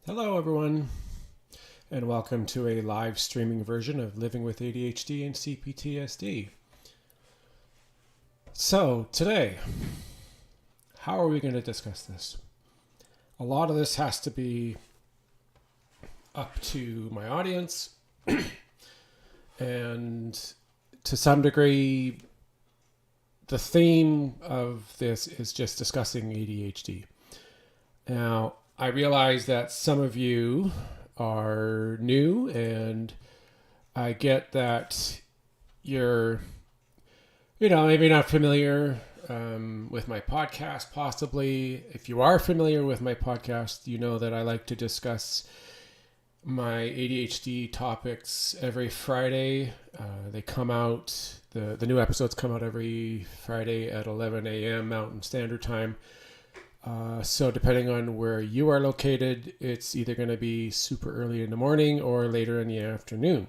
Hello, everyone, and welcome to a live streaming version of Living with ADHD and CPTSD. So, today, how are we going to discuss this? A lot of this has to be up to my audience, and to some degree, the theme of this is just discussing ADHD. Now, I realize that some of you are new, and I get that you're, maybe not familiar with my podcast, possibly. If you are familiar with my podcast, you know that I like to discuss my ADHD topics every Friday. They come out, the new episodes come out every Friday at 11 a.m. Mountain Standard Time. So depending on where you are located, it's either going to be super early in the morning or later in the afternoon.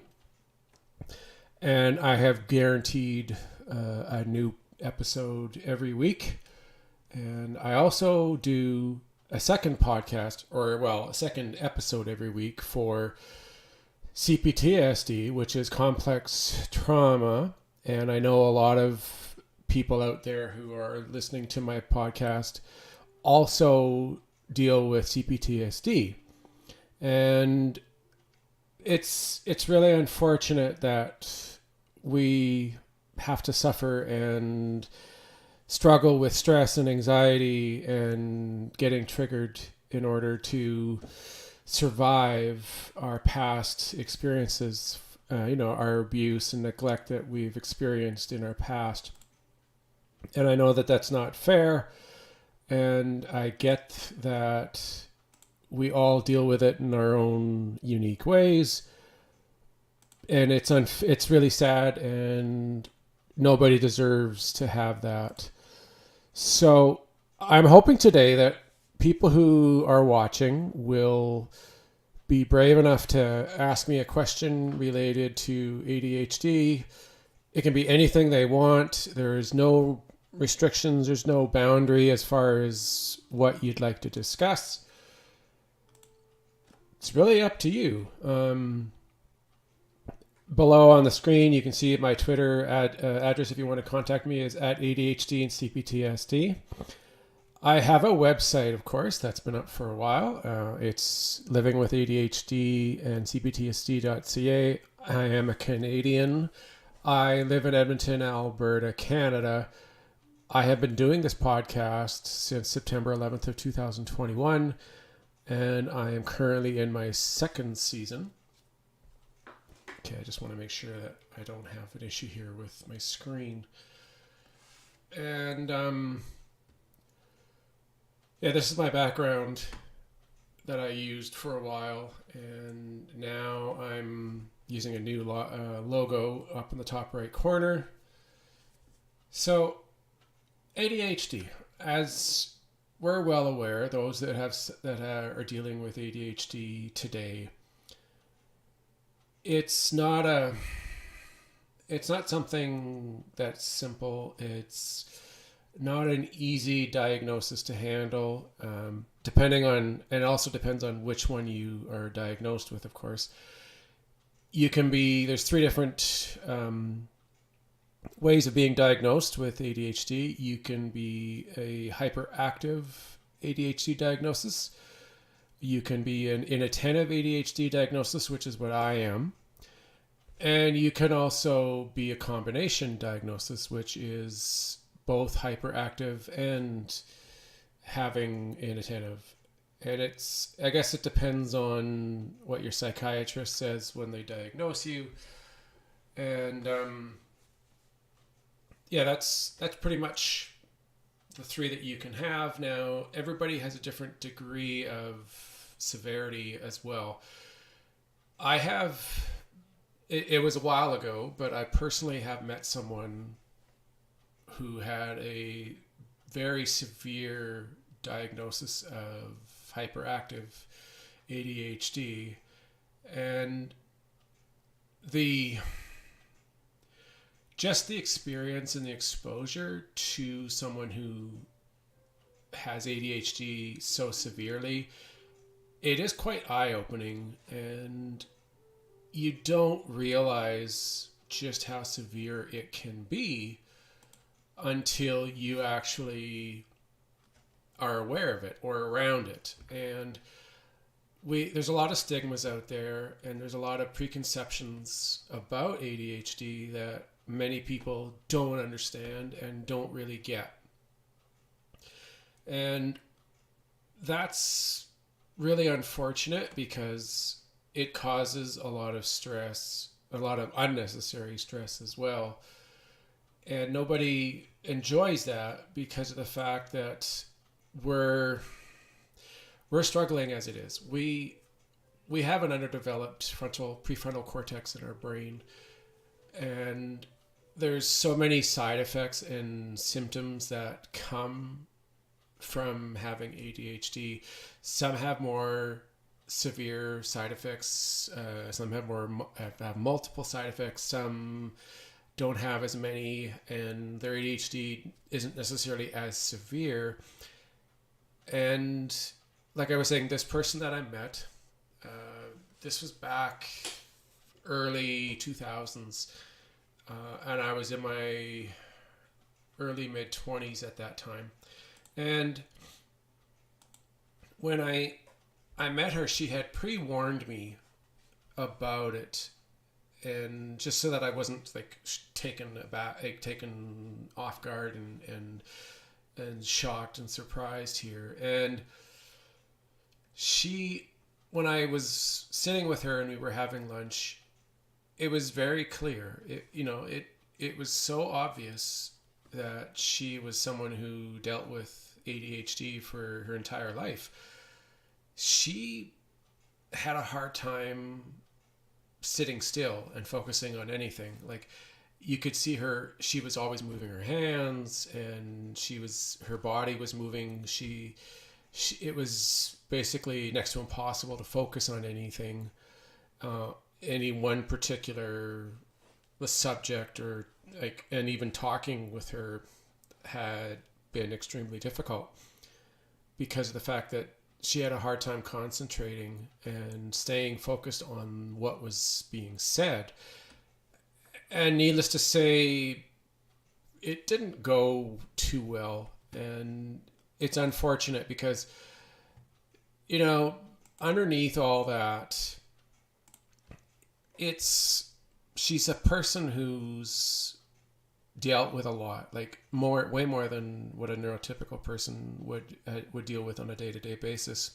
And I have guaranteed a new episode every week. And I also do a second podcast, a second episode every week for CPTSD, which is complex trauma. And I know a lot of people out there who are listening to my podcast also deal with CPTSD. And it's really unfortunate that we have to suffer and struggle with stress and anxiety and getting triggered in order to survive our past experiences, our abuse and neglect that we've experienced in our past. And I know that that's not fair. And I get that we all deal with it in our own unique ways. And it's really sad, and nobody deserves to have that. So I'm hoping today that people who are watching will be brave enough to ask me a question related to ADHD. It can be anything they want. There's no restrictions, there's no boundary as far as what you'd like to discuss. It's really up to you. Below on the screen, you can see my Twitter address if you want to contact me is at ADHD and CPTSD. I have a website, of course, that's been up for a while. It's livingwithadhd and cptsd.ca. I am a Canadian. I live in Edmonton, Alberta, Canada. I have been doing this podcast since September 11th of 2021, and I am currently in my second season. Okay, I just want to make sure that I don't have an issue here with my screen. And, this is my background that I used for a while, and now I'm using a new logo up in the top right corner. So, ADHD, as we're well aware, those that are dealing with ADHD today, it's not something that's simple. It's not an easy diagnosis to handle. It also depends on which one you are diagnosed with, of course. There's three different ways of being diagnosed with ADHD. You can be a hyperactive ADHD diagnosis. You can be an inattentive ADHD diagnosis, which is what I am. And you can also be a combination diagnosis, which is both hyperactive and having inattentive. And I guess it depends on what your psychiatrist says when they diagnose you. And that's pretty much the three that you can have. Now, everybody has a different degree of severity as well. It was a while ago, but I personally have met someone who had a very severe diagnosis of hyperactive ADHD. And the experience and the exposure to someone who has ADHD so severely it is quite eye-opening, and you don't realize just how severe it can be until you actually are aware of it or around it. And there's a lot of stigmas out there, and there's a lot of preconceptions about ADHD that many people don't understand and don't really get. And that's really unfortunate because it causes a lot of stress, a lot of unnecessary stress as well. And nobody enjoys that because of the fact that we're struggling as it is. We have an underdeveloped prefrontal cortex in our brain, and there's so many side effects and symptoms that come from having ADHD. Some have more severe side effects. Some have multiple side effects. Some don't have as many, and their ADHD isn't necessarily as severe. And like I was saying, this person that I met, this was back early 2000s, and I was in my early mid 20s at that time. And when I met her, she had pre-warned me about it, and just so that I wasn't like taken off guard and shocked and surprised here. And when I was sitting with her and we were having lunch, it was very clear. It was so obvious that she was someone who dealt with ADHD for her entire life. She had a hard time sitting still and focusing on anything. Like, you could see she was always moving her hands, and her body was moving. It was basically next to impossible to focus on anything, any one particular subject, or and even talking with her had been extremely difficult because of the fact that she had a hard time concentrating and staying focused on what was being said. And needless to say, it didn't go too well. And it's unfortunate because, underneath all that, she's a person who's dealt with a lot, like way more than what a neurotypical person would deal with on a day-to-day basis.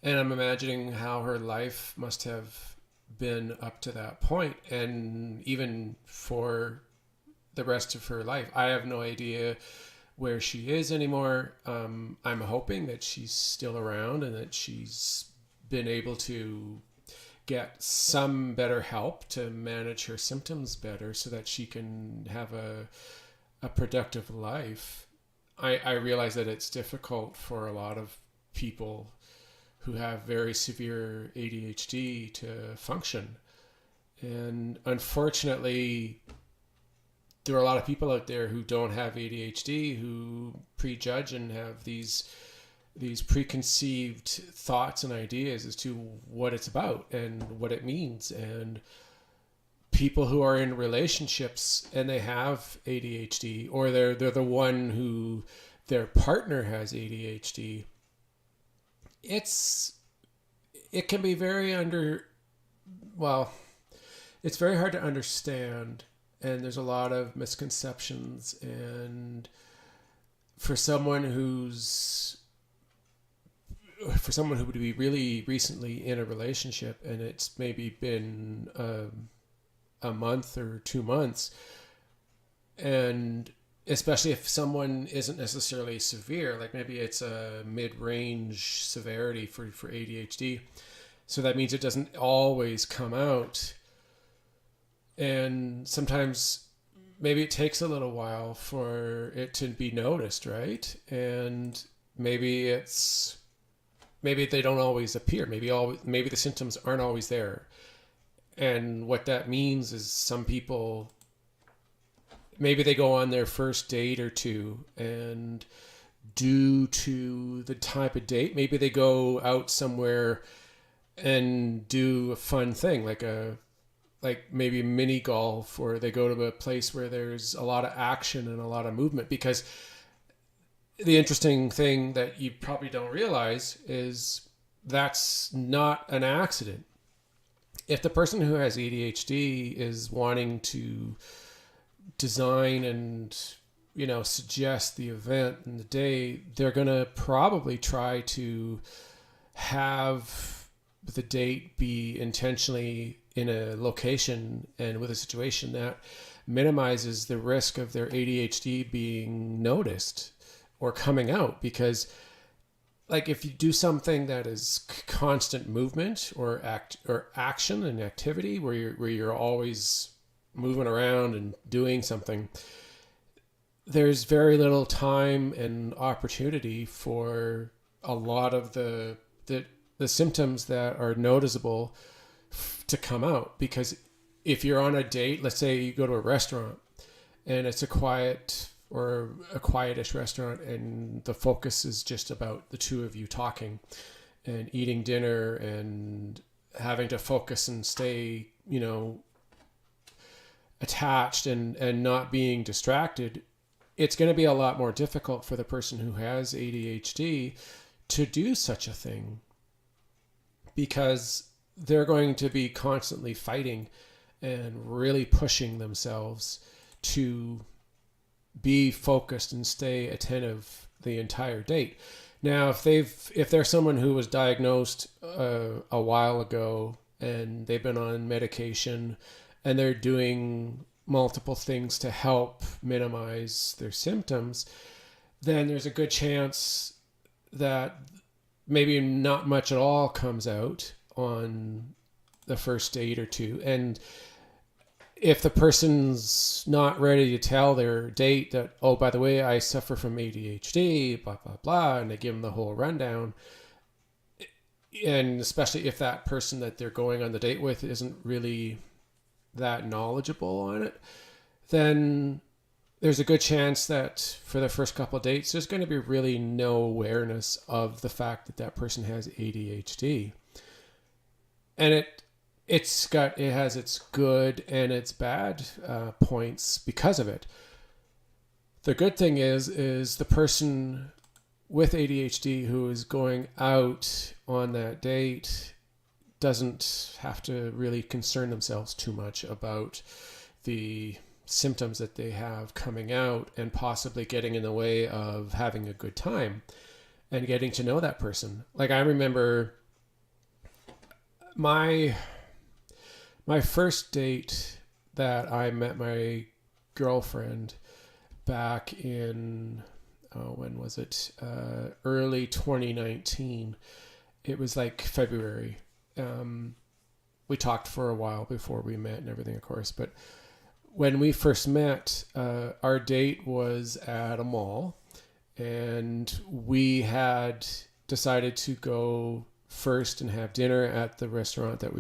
And I'm imagining how her life must have been up to that point, and even for the rest of her life. I have no idea where she is anymore. I'm hoping that she's still around and that she's been able to get some better help to manage her symptoms better so that she can have a productive life. I realize that it's difficult for a lot of people who have very severe ADHD to function. And unfortunately, there are a lot of people out there who don't have ADHD who prejudge and have these preconceived thoughts and ideas as to what it's about and what it means. And people who are in relationships and they have ADHD, or they're the one who their partner has ADHD, it can be it's very hard to understand, and there's a lot of misconceptions. And for someone who would be really recently in a relationship and it's maybe been a month or 2 months, and especially if someone isn't necessarily severe, like maybe it's a mid-range severity for ADHD, so that means it doesn't always come out, and sometimes maybe it takes a little while for it to be noticed, right? And maybe they don't always appear. Maybe the symptoms aren't always there. And what that means is some people, maybe they go on their first date or two and due to the type of date. Maybe they go out somewhere and do a fun thing, like maybe mini golf, or they go to a place where there's a lot of action and a lot of movement. Because the interesting thing that you probably don't realize is that's not an accident. If the person who has ADHD is wanting to design and suggest the event and the day, they're going to probably try to have the date be intentionally in a location and with a situation that minimizes the risk of their ADHD being noticed or coming out. Because like if you do something that is constant movement or action and activity where you're always moving around and doing something, there's very little time and opportunity for a lot of the symptoms that are noticeable to come out. Because if you're on a date, let's say you go to a restaurant and it's a quiet or a quietish restaurant, and the focus is just about the two of you talking and eating dinner and having to focus and stay, attached and not being distracted, it's going to be a lot more difficult for the person who has ADHD to do such a thing, because they're going to be constantly fighting and really pushing themselves to be focused and stay attentive the entire date. Now, if they're someone who was diagnosed a while ago and they've been on medication and they're doing multiple things to help minimize their symptoms, then there's a good chance that maybe not much at all comes out on the first date or two. And if the person's not ready to tell their date that, oh, by the way, I suffer from ADHD, blah, blah, blah, and they give them the whole rundown, and especially if that person that they're going on the date with isn't really that knowledgeable on it, then there's a good chance that for the first couple of dates, there's going to be really no awareness of the fact that that person has ADHD. And it has its good and its bad points because of it. The good thing is the person with ADHD who is going out on that date doesn't have to really concern themselves too much about the symptoms that they have coming out and possibly getting in the way of having a good time and getting to know that person. Like I remember my first date that I met my girlfriend back in, when was it? Early 2019. It was like February. We talked for a while before we met and everything, of course. But when we first met, our date was at a mall, and we had decided to go first and have dinner at the restaurant that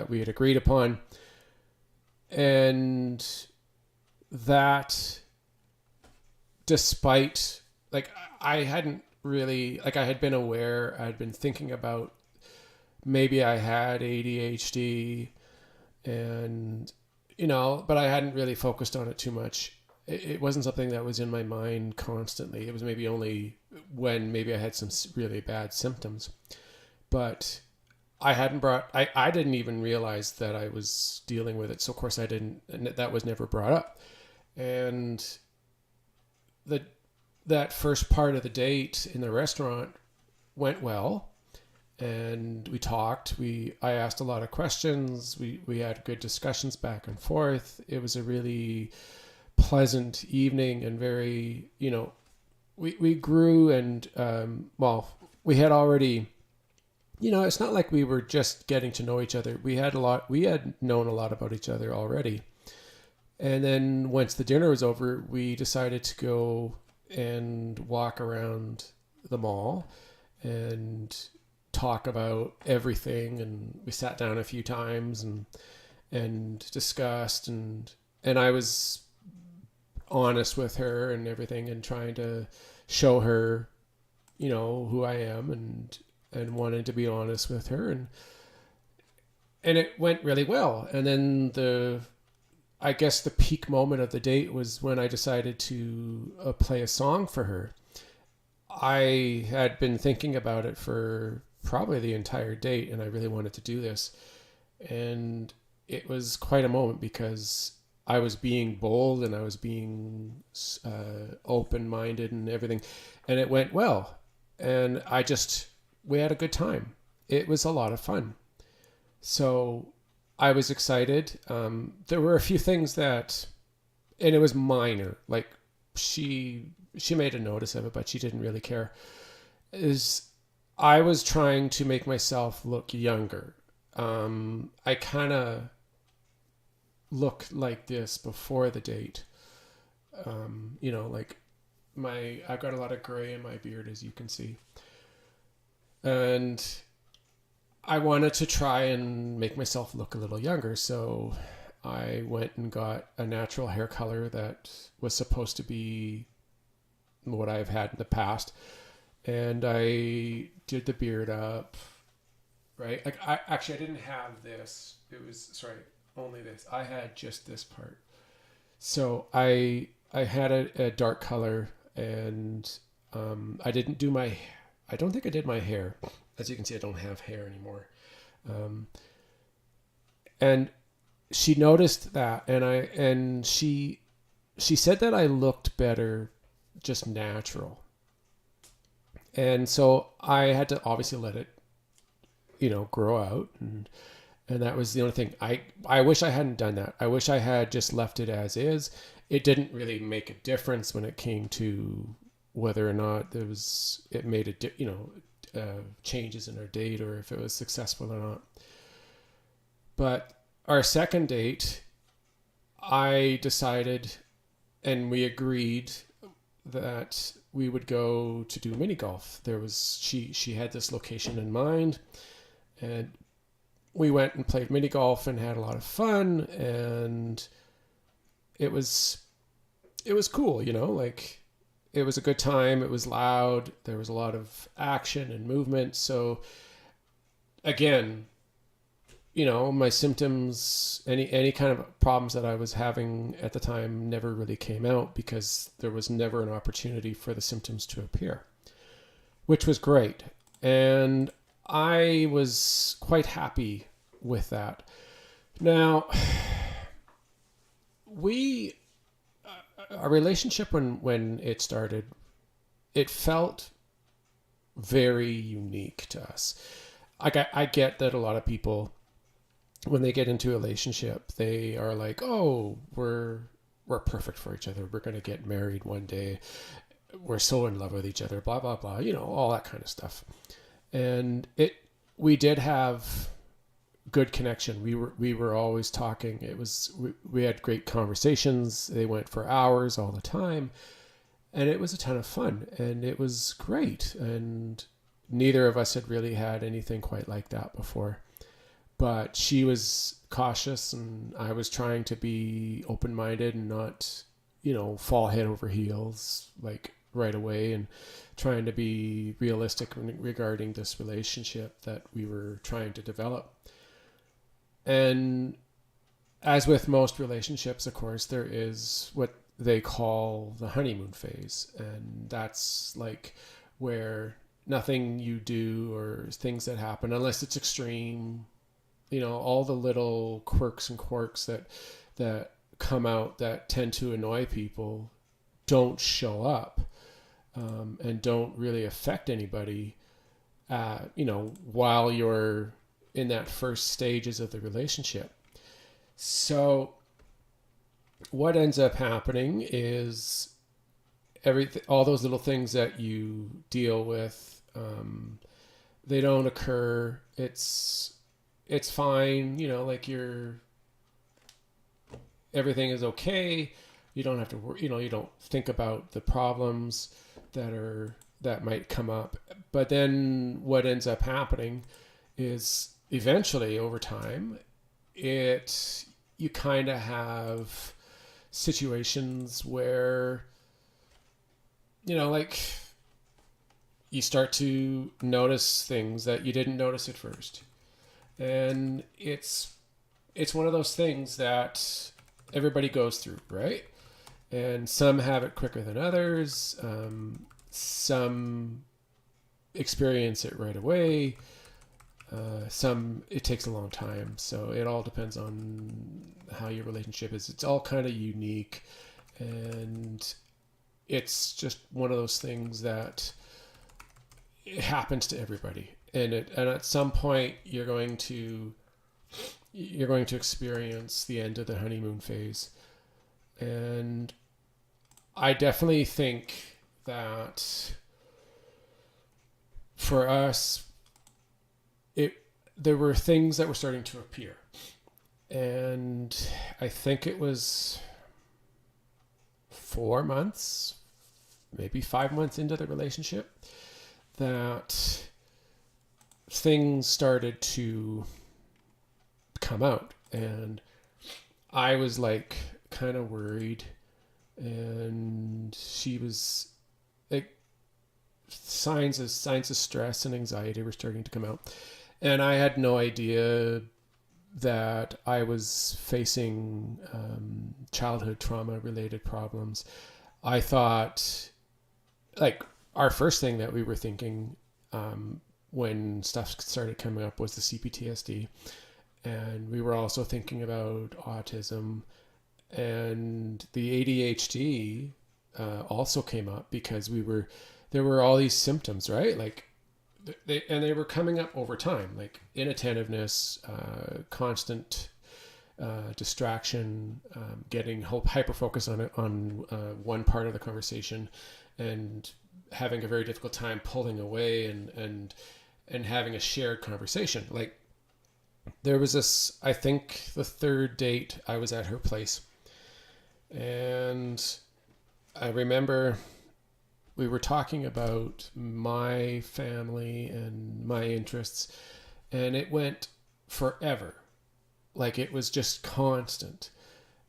we had agreed upon. And that, despite, like, I hadn't really, like, I had been aware, I had been thinking about maybe I had ADHD and, but I hadn't really focused on it too much. It wasn't something that was in my mind constantly. It was maybe only when maybe I had some really bad symptoms. But I didn't even realize that I was dealing with it. So of course I didn't, and that was never brought up. And that first part of the date in the restaurant went well. And we talked, I asked a lot of questions. We had good discussions back and forth. It was a really pleasant evening and very, we grew and, we had already, it's not like we were just getting to know each other. We had known a lot about each other already. And then once the dinner was over, we decided to go and walk around the mall and talk about everything. And we sat down a few times and discussed, and I was honest with her and everything, and trying to show her, who I am, and wanted to be honest with her, and it went really well. And then I guess the peak moment of the date was when I decided to play a song for her. I had been thinking about it for probably the entire date, and I really wanted to do this. And it was quite a moment because I was being bold and I was being open-minded and everything. And it went well. And we had a good time. It was a lot of fun. So I was excited. There were a few things and it was minor. Like she made a notice of it, but she didn't really care. I was trying to make myself look younger. I kind of looked like this before the date. Like I've got a lot of gray in my beard, as you can see. And I wanted to try and make myself look a little younger. So I went and got a natural hair color that was supposed to be what I've had in the past. And I did the beard up, right? Like I didn't have this. It was, only this. I had just this part. So I had a dark color, and I don't think I did my hair. As you can see, I don't have hair anymore. And she noticed that, and she said that I looked better just natural. And so I had to obviously let it, grow out. And that was the only thing. I wish I hadn't done that. I wish I had just left it as is. It didn't really make a difference when it came to whether or not it made changes in our date or if it was successful or not. But our second date, I decided and we agreed that we would go to do mini golf. She had this location in mind, and we went and played mini golf and had a lot of fun, and it was cool, like it was a good time. It was loud. There was a lot of action and movement. So again, my symptoms, any kind of problems that I was having at the time never really came out because there was never an opportunity for the symptoms to appear, which was great. And I was quite happy with that. Now, our relationship when it started, it felt very unique to us. I get that a lot of people, when they get into a relationship, they are like, oh, we're perfect for each other. We're going to get married one day. We're so in love with each other, blah, blah, blah, all that kind of stuff. And we did have good connection. We were always talking. We had great conversations. They went for hours all the time. And it was a ton of fun. And it was great. And neither of us had really had anything quite like that before. But she was cautious, and I was trying to be open-minded and not, fall head over heels like right away, and trying to be realistic regarding this relationship that we were trying to develop. And as with most relationships, of course, there is what they call the honeymoon phase. And that's like where nothing you do or things that happen, unless it's extreme, all the little quirks and quirks that come out that tend to annoy people don't show up, and don't really affect anybody, while you're in that first stages of the relationship. So what ends up happening is all those little things that you deal with, they don't occur. It's fine, like everything is okay. You don't have to worry, you don't think about the problems that might come up. But then what ends up happening is eventually over time, you kind of have situations where, like you start to notice things that you didn't notice at first. And it's one of those things that everybody goes through, right? And some have it quicker than others. Some experience it right away. Some it takes a long time. So it all depends on how your relationship is. It's all kind of unique, and it's just one of those things that it happens to everybody. And at some point you're going to experience the end of the honeymoon phase. And I definitely think that for us, there were things that were starting to appear. And I think it was 4 months, maybe 5 months into the relationship, that things started to come out. And I was like kind of worried, and she was like, signs of stress and anxiety were starting to come out. And I had no idea that I was facing childhood trauma related problems. I thought, like, our first thing that we were thinking when stuff started coming up was the CPTSD. And we were also thinking about autism, and the ADHD also came up because there were all these symptoms, right? Like, they were coming up over time, like inattentiveness, constant distraction, getting hyper focus on one part of the conversation, and having a very difficult time pulling away and having a shared conversation. Like, there was this, I think the third date, I was at her place, and I remember we were talking about my family and my interests, and it went forever. Like, it was just constant.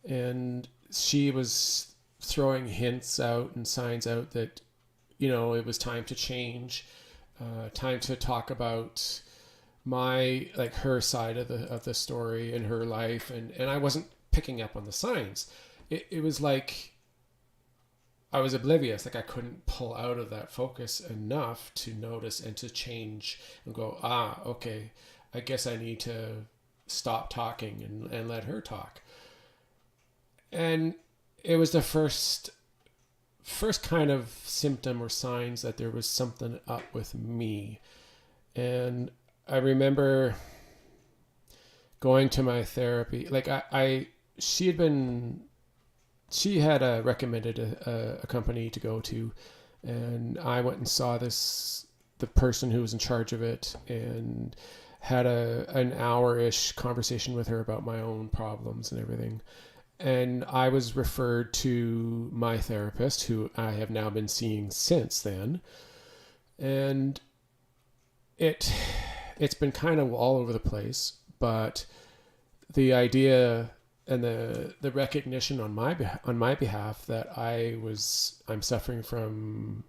And she was throwing hints out and signs out that, it was time to change, time to talk about her side of the story in her life. And I wasn't picking up on the signs. It was like I was oblivious. Like, I couldn't pull out of that focus enough to notice and to change and go, okay, I guess I need to stop talking and let her talk. And it was the first kind of symptom or signs that there was something up with me. And I remember going to my therapy. Like, she had recommended a company to go to, and I went and saw the person who was in charge of it, and had an hour-ish conversation with her about my own problems and everything. And I was referred to my therapist, who I have now been seeing since then. And it's been kind of all over the place, but the idea and the recognition on my behalf that I'm suffering from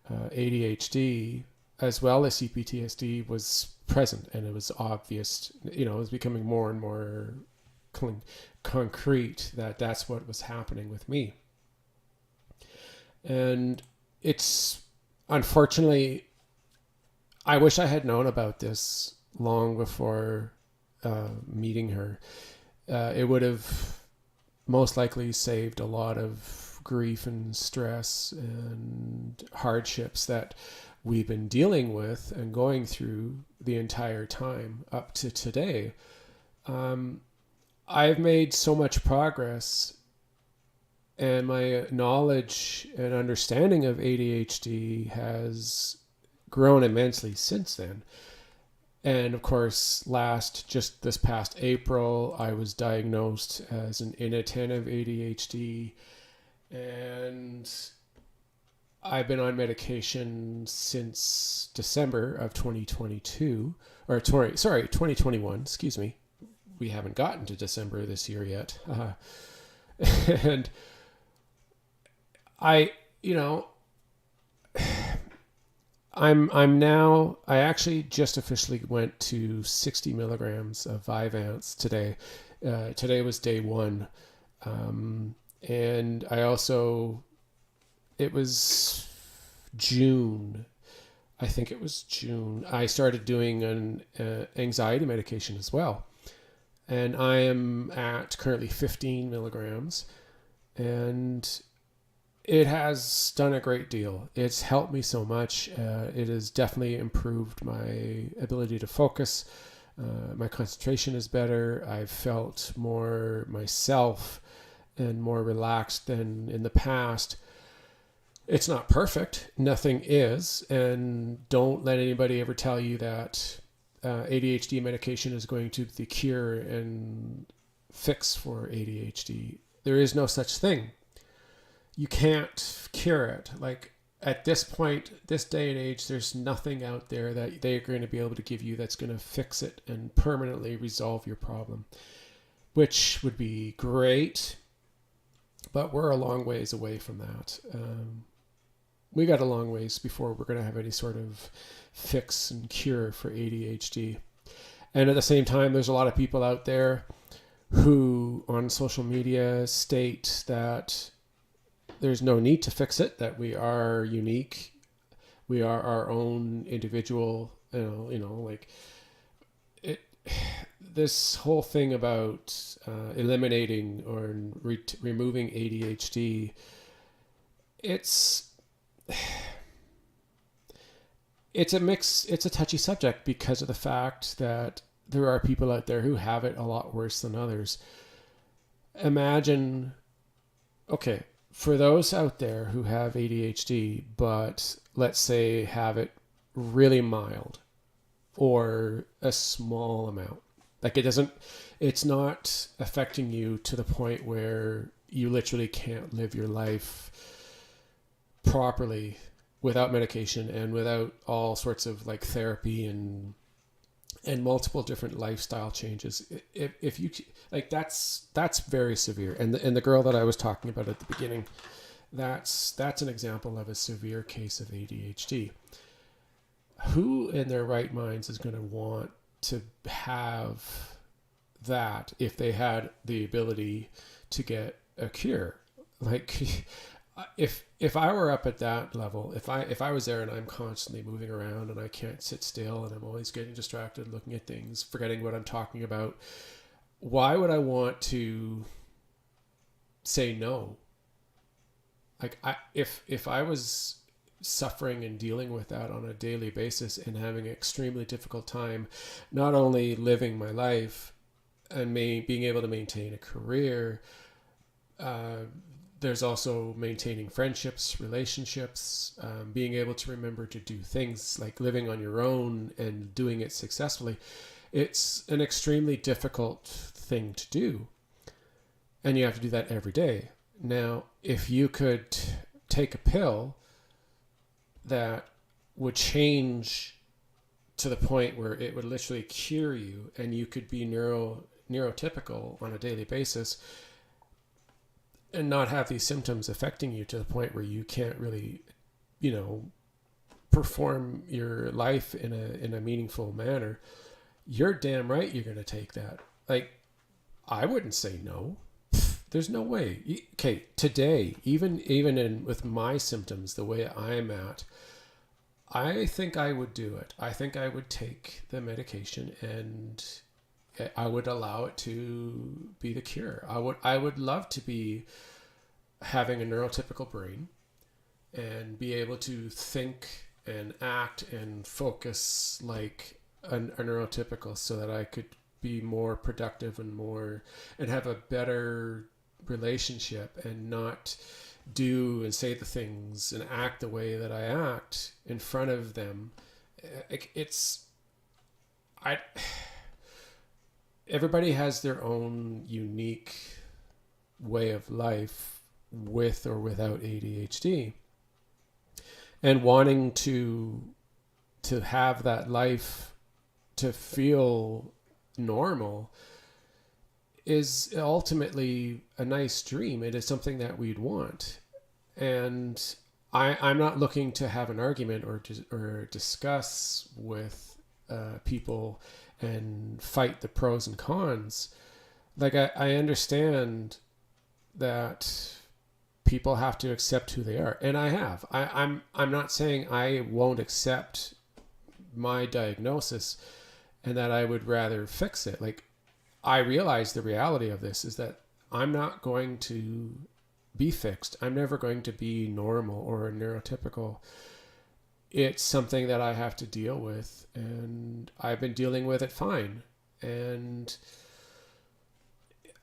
ADHD as well as CPTSD was present, and it was obvious. It was becoming more and more concrete that that's what was happening with me. And it's, unfortunately, I wish I had known about this long before meeting her. It would have most likely saved a lot of grief and stress and hardships that we've been dealing with and going through the entire time up to today. I've made so much progress, and my knowledge and understanding of ADHD has grown immensely since then. And of course, just this past April, I was diagnosed as an inattentive ADHD, and I've been on medication since December of 2022, or 2021, excuse me. We haven't gotten to December this year yet. And I I actually just officially went to 60 milligrams of Vyvanse today. Today was day one. And I also, it was June. I think it was June. I started doing an anxiety medication as well. And I am at currently 15 milligrams. And it has done a great deal. It's helped me so much. It has definitely improved my ability to focus. My concentration is better. I've felt more myself and more relaxed than in the past. It's not perfect. Nothing is. And don't let anybody ever tell you that ADHD medication is going to be the cure and fix for ADHD. There is no such thing. You can't cure it. Like at this point, this day and age, there's nothing out there that they're going to be able to give you that's going to fix it and permanently resolve your problem, which would be great, but we're a long ways away from that. We got a long ways before we're going to have any sort of fix and cure for ADHD. And at the same time, there's a lot of people out there who on social media state that there's no need to fix it, that we are unique. We are our own individual, like it, this whole thing about eliminating or removing ADHD, it's a touchy subject because of the fact that there are people out there who have it a lot worse than others. Imagine, okay, for those out there who have ADHD, but let's say have it really mild or a small amount, like it's not affecting you to the point where you literally can't live your life properly without medication and without all sorts of like therapy and multiple different lifestyle changes. If you like, that's very severe. And the girl that I was talking about at the beginning, that's an example of a severe case of ADHD. Who in their right minds is going to want to have that if they had the ability to get a cure? Like, if I were up at that level, if I was there and I'm constantly moving around and I can't sit still and I'm always getting distracted, looking at things, forgetting what I'm talking about, why would I want to say no? Like if I was suffering and dealing with that on a daily basis and having an extremely difficult time, not only living my life and being able to maintain a career, there's also maintaining friendships, relationships, being able to remember to do things like living on your own and doing it successfully. It's an extremely difficult thing to do. And you have to do that every day. Now, if you could take a pill that would change to the point where it would literally cure you and you could be neurotypical on a daily basis, and not have these symptoms affecting you to the point where you can't really, perform your life in a meaningful manner, you're damn right you're going to take that. Like, I wouldn't say no. There's no way. Okay, today, even with my symptoms, the way I'm at, I think I would do it. I think I would take the medication and I would allow it to be the cure. I would love to be having a neurotypical brain and be able to think and act and focus like a neurotypical, so that I could be more productive and have a better relationship and not do and say the things and act the way that I act in front of them. Everybody has their own unique way of life with or without ADHD, and wanting to have that life to feel normal is ultimately a nice dream. It is something that we'd want. And I'm not looking to have an argument or discuss with people and fight the pros and cons. Like I understand that people have to accept who they are, and I have. I'm not saying I won't accept my diagnosis and that I would rather fix it. Like, I realize the reality of this is that I'm not going to be fixed. I'm never going to be normal or neurotypical. It's something that I have to deal with, and I've been dealing with it fine. And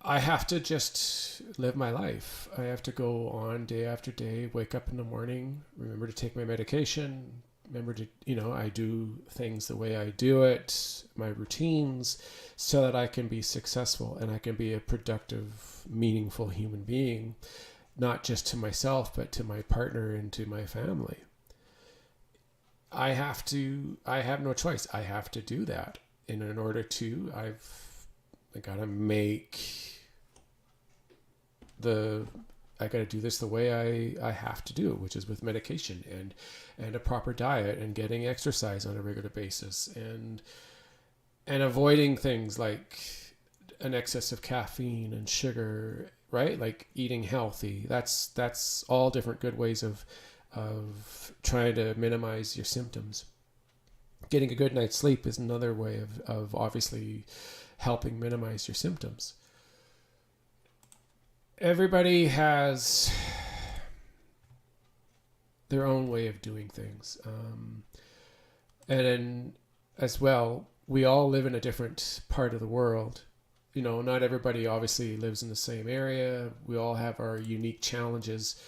I have to just live my life. I have to go on day after day, wake up in the morning, remember to take my medication, remember to, I do things the way I do it, my routines, so that I can be successful and I can be a productive, meaningful human being, not just to myself, but to my partner and to my family. I have no choice. I have to do that. And in order to, I got to I got to do this the way I have to do it, which is with medication and a proper diet and getting exercise on a regular basis and avoiding things like an excess of caffeine and sugar, right? Like eating healthy. That's all different good ways of trying to minimize your symptoms. Getting a good night's sleep is another way of obviously helping minimize your symptoms. Everybody has their own way of doing things. And then as well, we all live in a different part of the world. Not everybody obviously lives in the same area. We all have our unique challenges,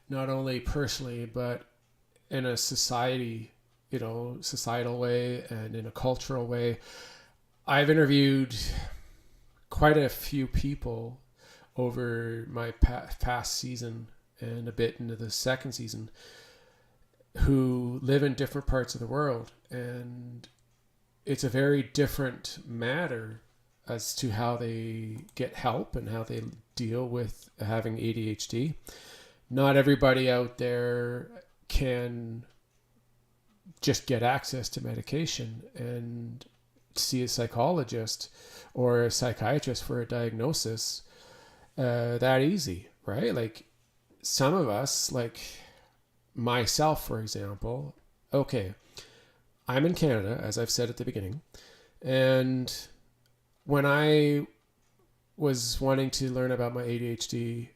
not only personally, but in a societal way and in a cultural way. I've interviewed quite a few people over my past season and a bit into the second season who live in different parts of the world. And it's a very different matter as to how they get help and how they deal with having ADHD. Not everybody out there can just get access to medication and see a psychologist or a psychiatrist for a diagnosis that easy, right? Like some of us, like myself, for example, okay, I'm in Canada, as I've said at the beginning, and when I was wanting to learn about my ADHD,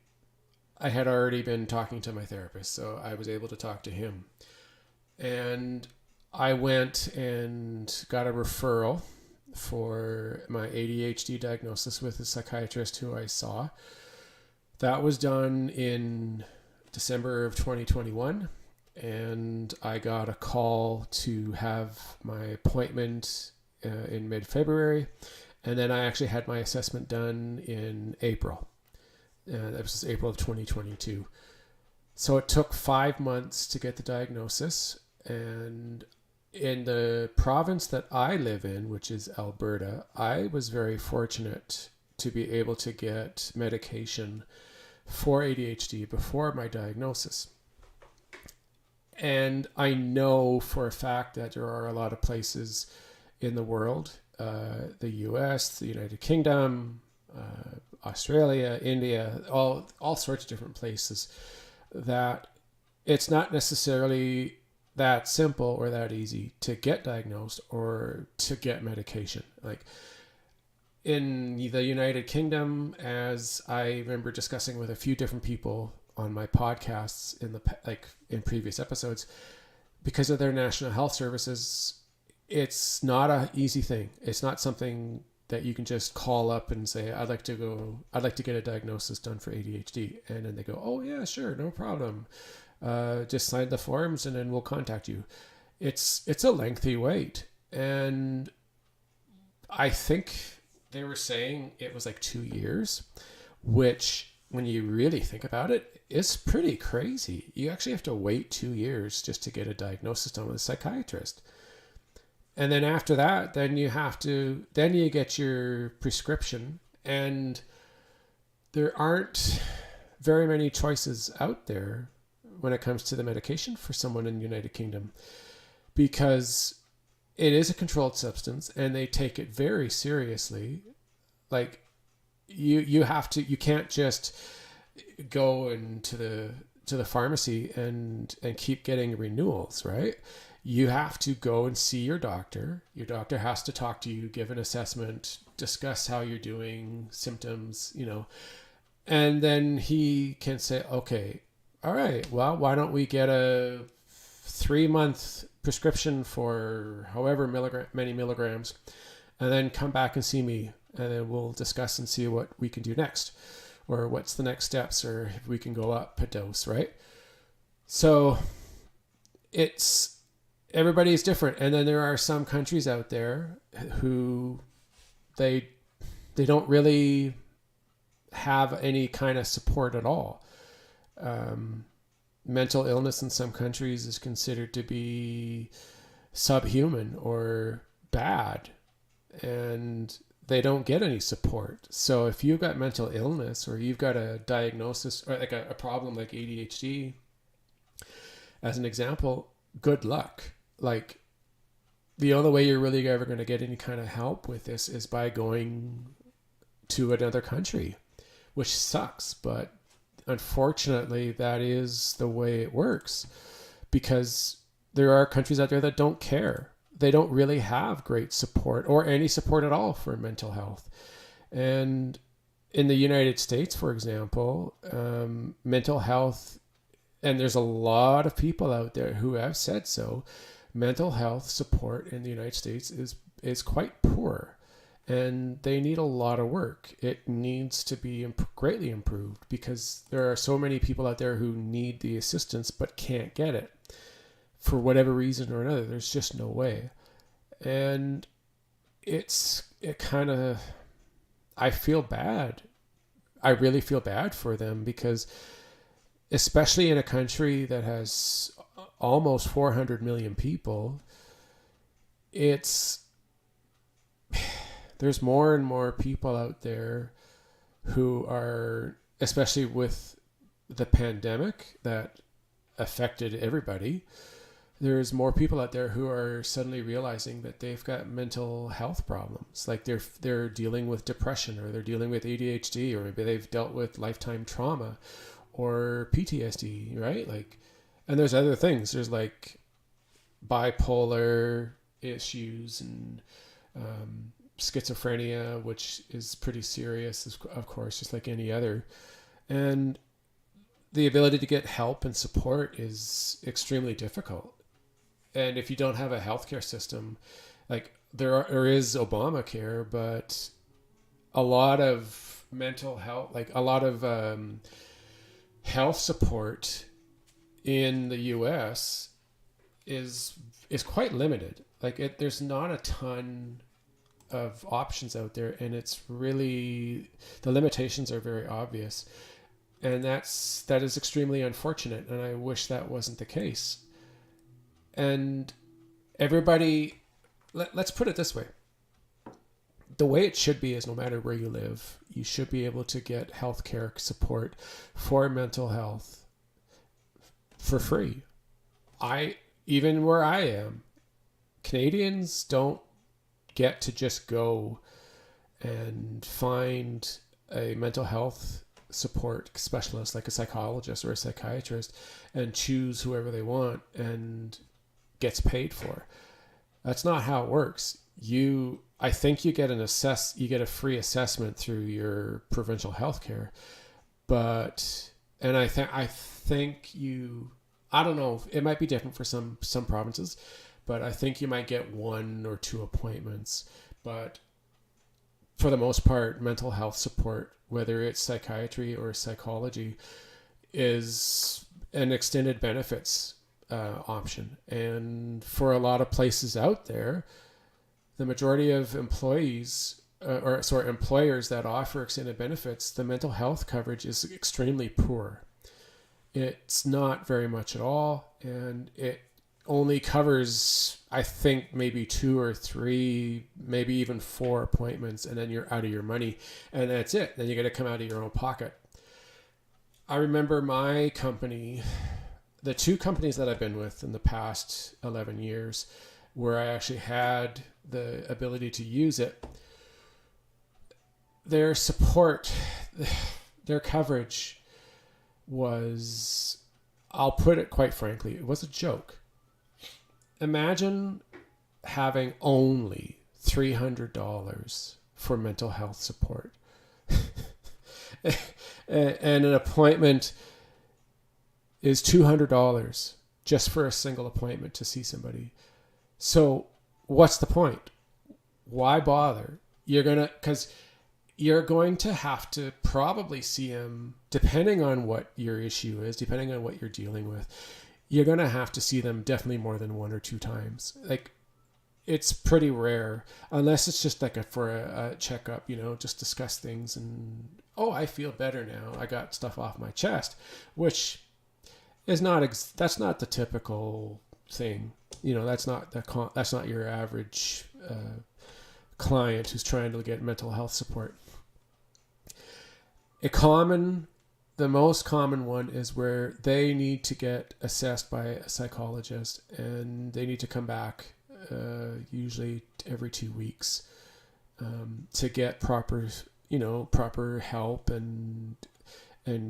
I had already been talking to my therapist, so I was able to talk to him. And I went and got a referral for my ADHD diagnosis with a psychiatrist who I saw. That was done in December of 2021, and I got a call to have my appointment in mid-February, and then I actually had my assessment done in April. That was April of 2022. So it took 5 months to get the diagnosis, and in the province that I live in, which is Alberta, I was very fortunate to be able to get medication for ADHD before my diagnosis. And I know for a fact that there are a lot of places in the world, the US, the United Kingdom, Australia, India, all sorts of different places, that it's not necessarily that simple or that easy to get diagnosed or to get medication. Like in the United Kingdom, as I remember discussing with a few different people on my podcasts in previous episodes, because of their national health services, it's not an easy thing. It's not something that you can just call up and say, I'd like to get a diagnosis done for ADHD. And then they go, oh yeah, sure, no problem. Just sign the forms and then we'll contact you. It's a lengthy wait. And I think they were saying it was like 2 years, which when you really think about it, it's pretty crazy. You actually have to wait 2 years just to get a diagnosis done with a psychiatrist. And then after that, then you get your prescription, and there aren't very many choices out there when it comes to the medication for someone in the United Kingdom, because it is a controlled substance and they take it very seriously. Like you can't just go into the pharmacy and keep getting renewals, right? You have to go and see your doctor. Your doctor has to talk to you, give an assessment, discuss how you're doing, symptoms, and then he can say, okay, all right, well, why don't we get a 3-month prescription for however many milligrams, and then come back and see me, and then we'll discuss and see what we can do next, or what's the next steps, or if we can go up a dose, right? So everybody's different. And then there are some countries out there who they don't really have any kind of support at all. Mental illness in some countries is considered to be subhuman or bad, and they don't get any support. So if you've got mental illness, or you've got a diagnosis, or like a problem like ADHD, as an example, good luck. Like, the only way you're really ever going to get any kind of help with this is by going to another country, which sucks, but unfortunately that is the way it works, because there are countries out there that don't care. They don't really have great support or any support at all for mental health. And in the United States, for example, mental health, and there's a lot of people out there who have said so, mental health support in the United States is quite poor, and they need a lot of work. It needs to be greatly improved, because there are so many people out there who need the assistance but can't get it for whatever reason or another. There's just no way. And I feel bad. I really feel bad for them, because especially in a country that has almost 400 million people, there's more and more people out there who are, especially with the pandemic that affected everybody, there's more people out there who are suddenly realizing that they've got mental health problems. Like they're dealing with depression, or they're dealing with ADHD, or maybe they've dealt with lifetime trauma or PTSD, right? Like, and there's other things. There's like bipolar issues and schizophrenia, which is pretty serious, of course, just like any other. And the ability to get help and support is extremely difficult. And if you don't have a healthcare system, like there is Obamacare, but a lot of mental health, like a lot of health support in the US is quite limited. Like there's not a ton of options out there, and it's really, the limitations are very obvious, and that is extremely unfortunate, and I wish that wasn't the case. And everybody, let's put it this way. The way it should be is, no matter where you live, you should be able to get healthcare support for mental health for free. Even where I am, Canadians don't get to just go and find a mental health support specialist, like a psychologist or a psychiatrist, and choose whoever they want and gets paid for. That's not how it works. I think you get a free assessment through your provincial healthcare, I don't know, it might be different for some provinces, but I think you might get 1 or 2 appointments. But for the most part, mental health support, whether it's psychiatry or psychology, is an extended benefits option. And for a lot of places out there, the majority of employers that offer extended benefits, the mental health coverage is extremely poor. It's not very much at all, and it only covers, I think, maybe 2 or 3, maybe even 4 appointments, and then you're out of your money, and that's it. Then you got to come out of your own pocket. I remember my company, the two companies that I've been with in the past 11 years where I actually had the ability to use it, their support, their coverage was, I'll put it quite frankly, it was a joke. Imagine having only $300 for mental health support. And an appointment is $200 just for a single appointment to see somebody. So what's the point? Why bother? Because you're going to have to probably see them, depending on what your issue is, depending on what you're dealing with, you're going to have to see them definitely more than 1 or 2 times. Like, it's pretty rare, unless it's just like for a checkup, just discuss things and, oh, I feel better now. I got stuff off my chest, which is that's not the typical thing. That's not your average client who's trying to get mental health support. The most common one is where they need to get assessed by a psychologist, and they need to come back usually every 2 weeks to get proper help and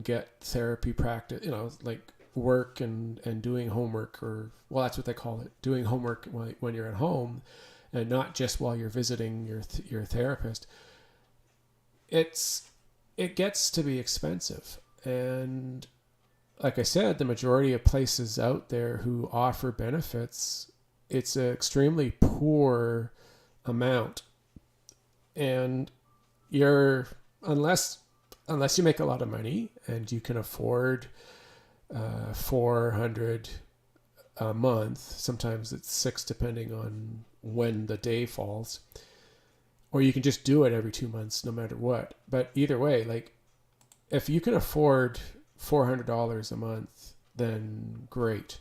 get therapy practice, like work and doing homework, or, well, that's what they call it, doing homework when you're at home and not just while you're visiting your therapist. It gets to be expensive. And like I said, the majority of places out there who offer benefits, it's an extremely poor amount. And unless you make a lot of money and you can afford $400 a month, sometimes it's $600 depending on when the day falls, or you can just do it every 2 months no matter what. But either way, like, if you can afford $400 a month, then great.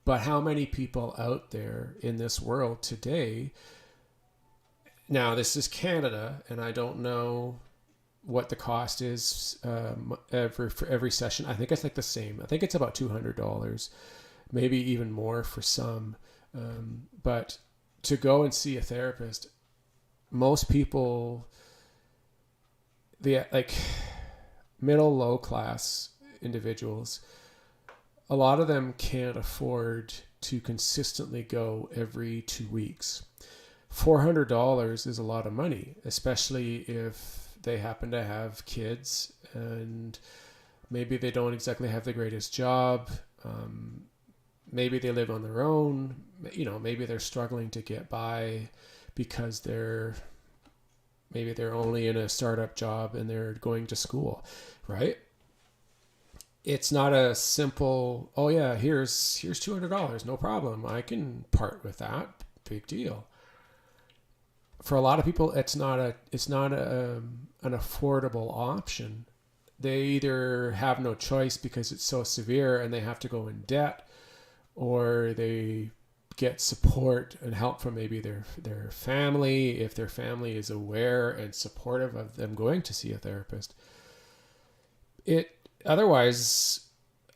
But how many people out there in this world today, now this is Canada, and I don't know what the cost is for every session. I think it's like the same. I think it's about $200, maybe even more for some. But to go and see a therapist, most people, middle, low class individuals, a lot of them can't afford to consistently go every 2 weeks. $400 is a lot of money, especially if they happen to have kids and maybe they don't exactly have the greatest job. Maybe they live on their own. Maybe they're struggling to get by because maybe they're only in a startup job and they're going to school, right? It's not a simple, oh yeah, here's $200, no problem, I can part with that, big deal. For a lot of people, it's not an affordable option. They either have no choice because it's so severe and they have to go in debt, or they get support and help from maybe their family, if their family is aware and supportive of them going to see a therapist. Otherwise,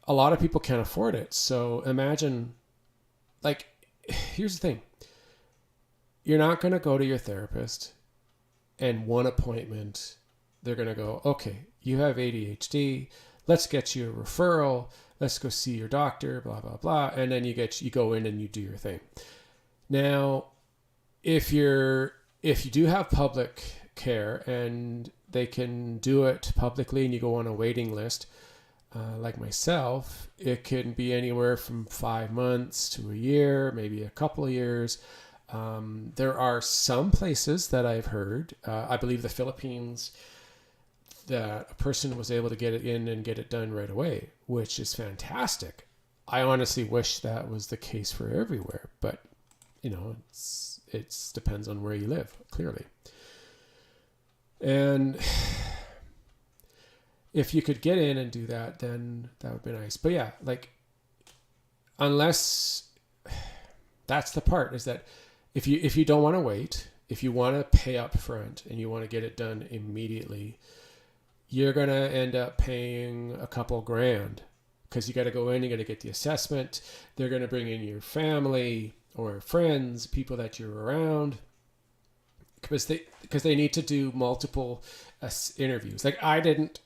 a lot of people can't afford it. So imagine, here's the thing. You're not going to go to your therapist and one appointment, they're going to go, okay, you have ADHD. Let's get you a referral. Let's go see your doctor, blah, blah, blah. And then you go in and you do your thing. Now, if you do have public care and they can do it publicly and you go on a waiting list, like myself, it can be anywhere from 5 months to a year, maybe a couple of years. There are some places that I've heard, I believe the Philippines, that a person was able to get it in and get it done right away, which is fantastic. I honestly wish that was the case for everywhere, but it depends on where you live, clearly. And if you could get in and do that, then that would be nice. But yeah, unless, that's the part, is that if you don't want to wait, if you want to pay up front and you want to get it done immediately, you're going to end up paying a couple grand, because you got to go in, you got to get the assessment. They're going to bring in your family or friends, people that you're around, because they need to do multiple interviews. Like I didn't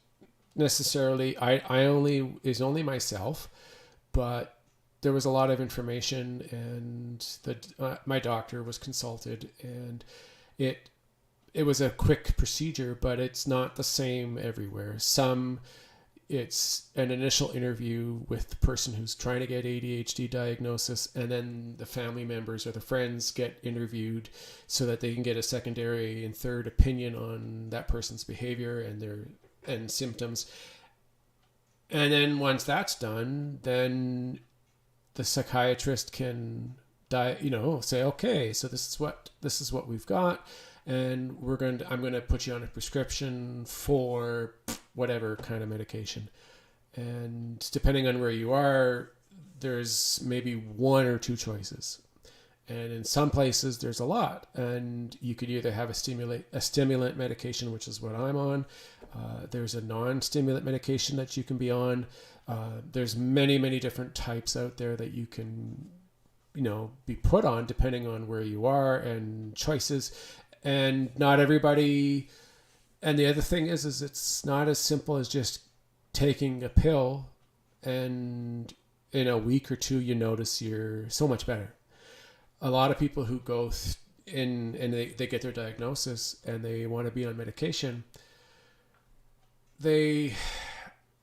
necessarily, is only myself, but there was a lot of information, and my doctor was consulted, and it was a quick procedure, but it's not the same everywhere. It's an initial interview with the person who's trying to get ADHD diagnosis, and then the family members or the friends get interviewed so that they can get a secondary and third opinion on that person's behavior and symptoms. And then once that's done, then the psychiatrist can say, okay, so this is what we've got, and I'm going to put you on a prescription for whatever kind of medication. And depending on where you are, there's maybe one or two choices. And in some places there's a lot, and you could either have a stimulant medication, which is what I'm on. There's a non-stimulant medication that you can be on. There's many, many different types out there that you can, be put on depending on where you are, and choices. And not everybody. And the other thing is it's not as simple as just taking a pill and in a week or two you notice you're so much better. A lot of people who go and they get their diagnosis and they want to be on medication, they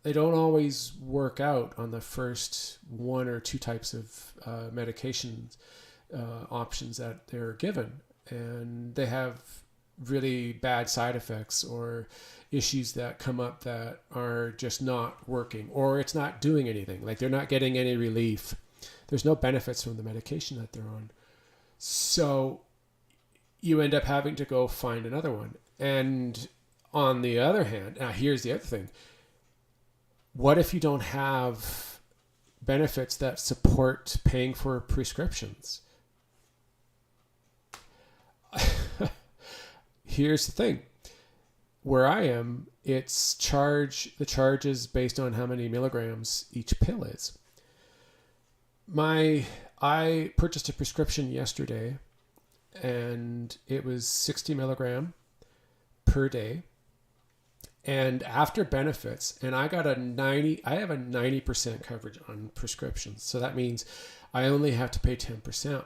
don't always work out on the first one or two types of medication options that they're given, and they have really bad side effects or issues that come up that are just not working, or it's not doing anything. Like they're not getting any relief. There's no benefits from the medication that they're on. So you end up having to go find another one. And on the other hand, now here's the other thing. What if you don't have benefits that support paying for prescriptions? Here's the thing. Where I am, the charge is based on how many milligrams each pill is. I purchased a prescription yesterday, and it was 60 milligram per day. And after benefits, and I have a 90% coverage on prescriptions. So that means I only have to pay 10%.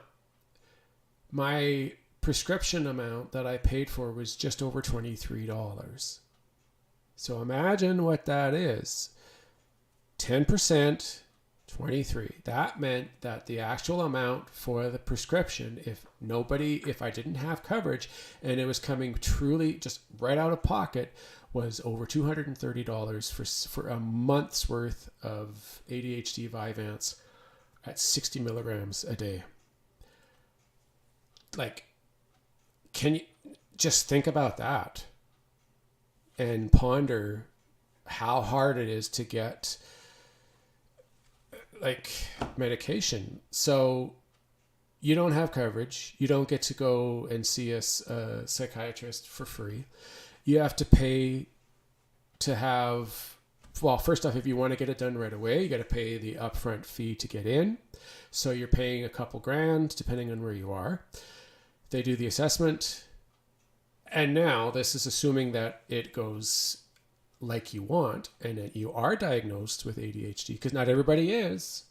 My prescription amount that I paid for was just over $23. So imagine what that is. 10%, 23. That meant that the actual amount for the prescription, if I didn't have coverage and it was coming truly just right out of pocket, was over $230 for a month's worth of ADHD Vyvanse at 60 milligrams a day. Like, can you just think about that and ponder how hard it is to get medication? So you don't have coverage. You don't get to go and see a psychiatrist for free. You have to pay to have, well, first off, if you want to get it done right away, you got to pay the upfront fee to get in. So you're paying a couple grand, depending on where you are. They do the assessment. And now this is assuming that it goes like you want and that you are diagnosed with ADHD, because not everybody is.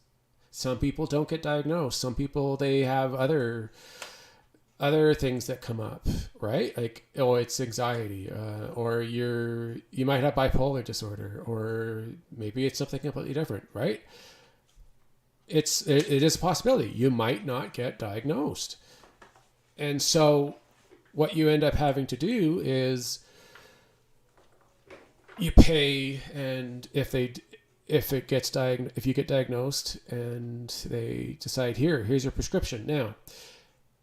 Some people don't get diagnosed. Some people, they have other things that come up, right? Like, oh, it's anxiety, or you might have bipolar disorder, or maybe it's something completely different, right? It is a possibility. You might not get diagnosed. And so what you end up having to do is you pay, and if you get diagnosed and they decide, here's your prescription now.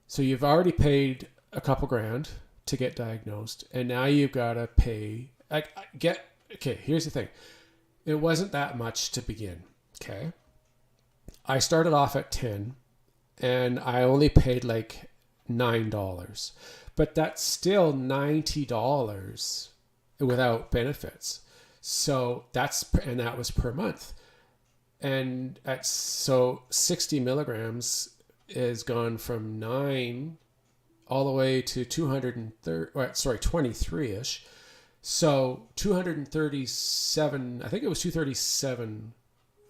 So you've already paid a couple grand to get diagnosed, and now you've got to pay. Okay, here's the thing. It wasn't that much to begin, okay? I started off at 10, and I only paid like $9. But that's still $90 without benefits. So that was per month. And so 60 milligrams is gone from 9 all the way to 23-ish. So 237, I think it was 237,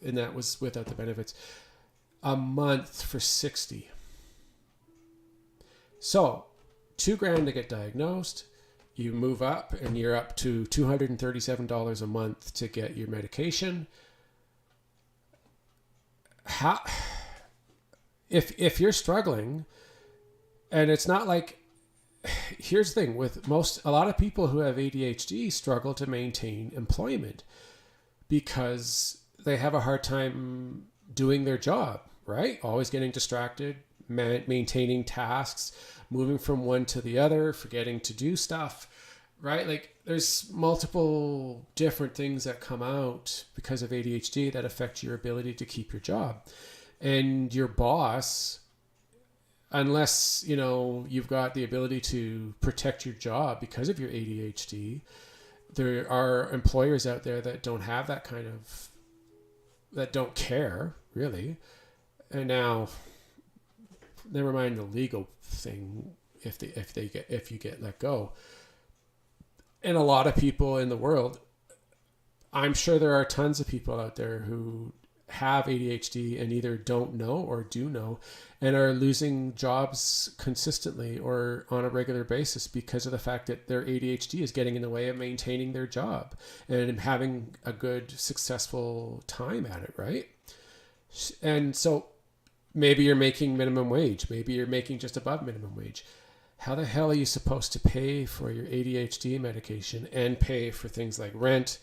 and that was without the benefits, a month for 60. So $2,000 to get diagnosed. You move up and you're up to $237 a month to get your medication. How, if you're struggling, and it's not like, here's the thing with a lot of people who have ADHD struggle to maintain employment because they have a hard time doing their job, right? Always getting distracted, maintaining tasks, moving from one to the other, forgetting to do stuff, right? Like there's multiple different things that come out because of ADHD that affect your ability to keep your job. And your boss, unless, you've got the ability to protect your job because of your ADHD, there are employers out there that don't have that that don't care really. And now, never mind the legal thing, if you get let go. And a lot of people in the world, I'm sure there are tons of people out there who have ADHD and either don't know or do know and are losing jobs consistently or on a regular basis because of the fact that their ADHD is getting in the way of maintaining their job and having a good, successful time at it, right? And so maybe you're making minimum wage. Maybe you're making just above minimum wage. How the hell are you supposed to pay for your ADHD medication and pay for things like rent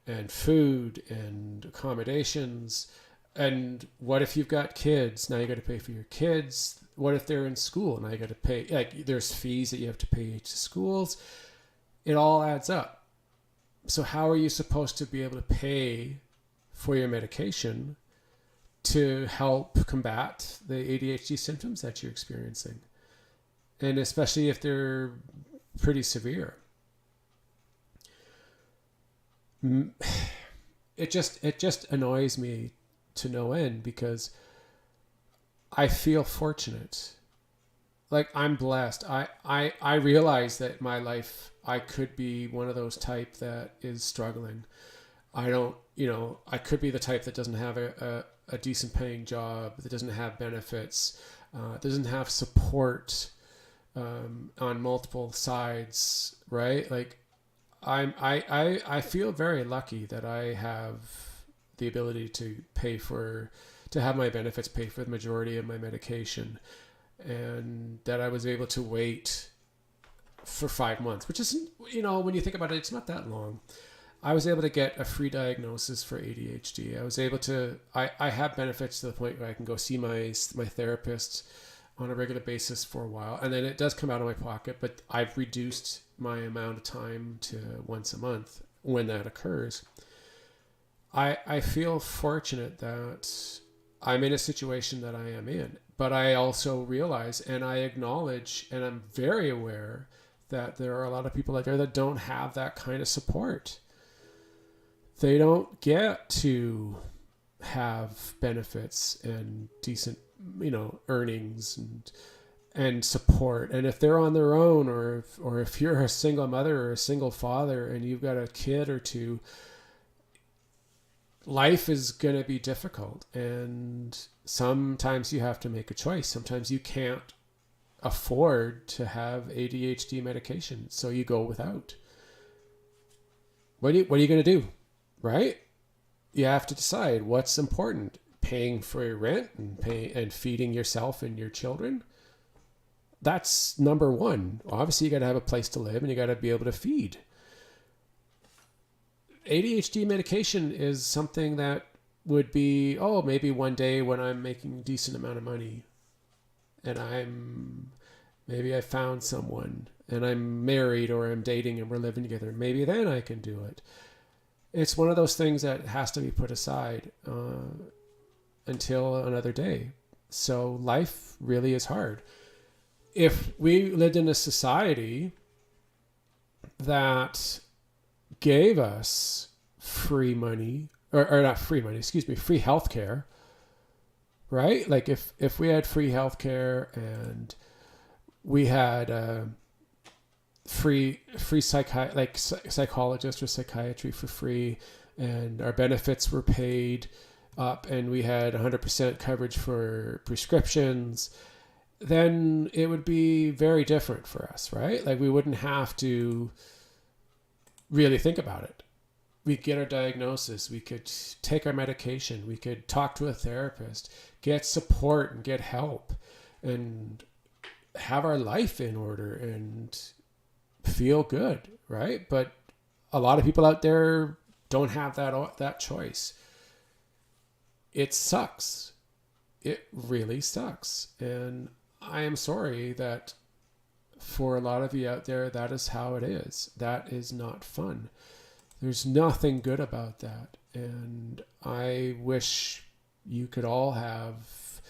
and food and accommodations? And what if you've got kids? Now you got to pay for your kids. What if they're in school? Now you got to pay, like there's fees that you have to pay to schools. It all adds up. So how are you supposed to be able to pay for your medication to help combat the ADHD symptoms that you're experiencing? And especially if they're pretty severe. It just annoys me to no end because I feel fortunate. Like I'm blessed. I realize that my life, I could be one of those type that is struggling. I don't, I could be the type that doesn't have a decent paying job, that doesn't have benefits, doesn't have support on multiple sides, right? Like I feel very lucky that I have the ability to have my benefits pay for the majority of my medication, and that I was able to wait for 5 months, which isn't, when you think about it, it's not that long. I was able to get a free diagnosis for ADHD. I was able to, I have benefits to the point where I can go see my therapist on a regular basis for a while. And then it does come out of my pocket, but I've reduced my amount of time to once a month when that occurs. I feel fortunate that I'm in a situation that I am in, but I also realize and I acknowledge and I'm very aware that there are a lot of people out there that don't have that kind of support. They don't get to have benefits and decent, earnings and support. And if they're on their own, or if you're a single mother or a single father and you've got a kid or two, life is going to be difficult. And sometimes you have to make a choice. Sometimes you can't afford to have ADHD medication, so you go without. What are you going to do? Right? You have to decide what's important. Paying for your rent and feeding yourself and your children. That's number one. Obviously, you got to have a place to live and you got to be able to feed. ADHD medication is something that would be, maybe one day when I'm making a decent amount of money and maybe I found someone and I'm married or I'm dating and we're living together. Maybe then I can do it. It's one of those things that has to be put aside until another day. So life really is hard. If we lived in a society that gave us free money or not free money, excuse me, free healthcare, right? Like if we had free healthcare and we had free psychologist or psychiatry for free, and our benefits were paid up, and we had 100% coverage for prescriptions, then it would be very different for us, right? Like we wouldn't have to really think about it. We get our diagnosis, we could take our medication, we could talk to a therapist, get support and get help, and have our life in order and feel good, right? But a lot of people out there don't have that choice. It sucks. It really sucks. And I am sorry that for a lot of you out there, that is how it is. That is not fun. There's nothing good about that. And I wish you could all have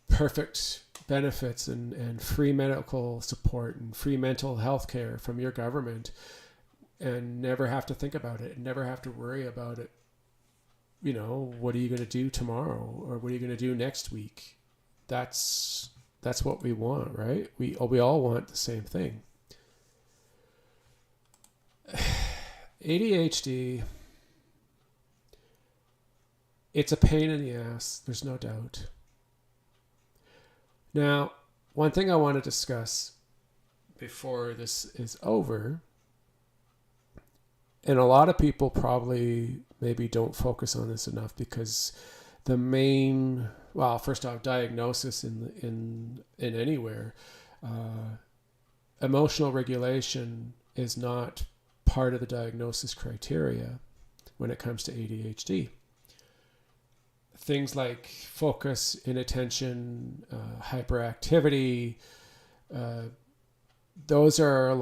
perfect benefits and free medical support and free mental health care from your government and never have to think about it and never have to worry about it. You know, what are you going to do tomorrow, or what are you going to do next week? That's what we want, right? We all want the same thing. ADHD, it's a pain in the ass, there's no doubt. Now, one thing I want to discuss before this is over, and a lot of people probably maybe don't focus on this enough because the main, well, first off, diagnosis in anywhere, emotional regulation is not part of the diagnosis criteria when it comes to ADHD. Things like focus, inattention, hyperactivity, those are